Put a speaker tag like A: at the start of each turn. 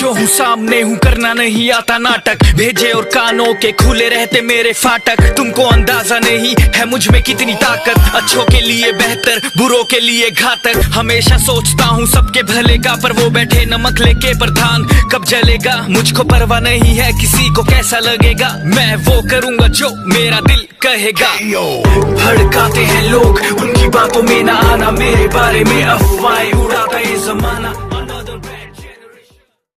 A: जो हूँ सामने हूँ, करना नहीं आता नाटक। भेजे और कानों के खुले रहते मेरे फाटक। तुमको अंदाजा नहीं है मुझ में कितनी ताकत। अच्छों के लिए बेहतर, बुरों के लिए घातक। हमेशा सोचता हूँ सबके भले का, पर वो बैठे नमक लेके प्रधान कब जलेगा। मुझको परवाह नहीं है किसी को कैसा लगेगा, मैं वो करूँगा जो मेरा दिल कहेगा। भड़काते हैं लोग, उनकी बातों में ना आना। मेरे बारे में अफवाहें उड़ाता ये जमाना।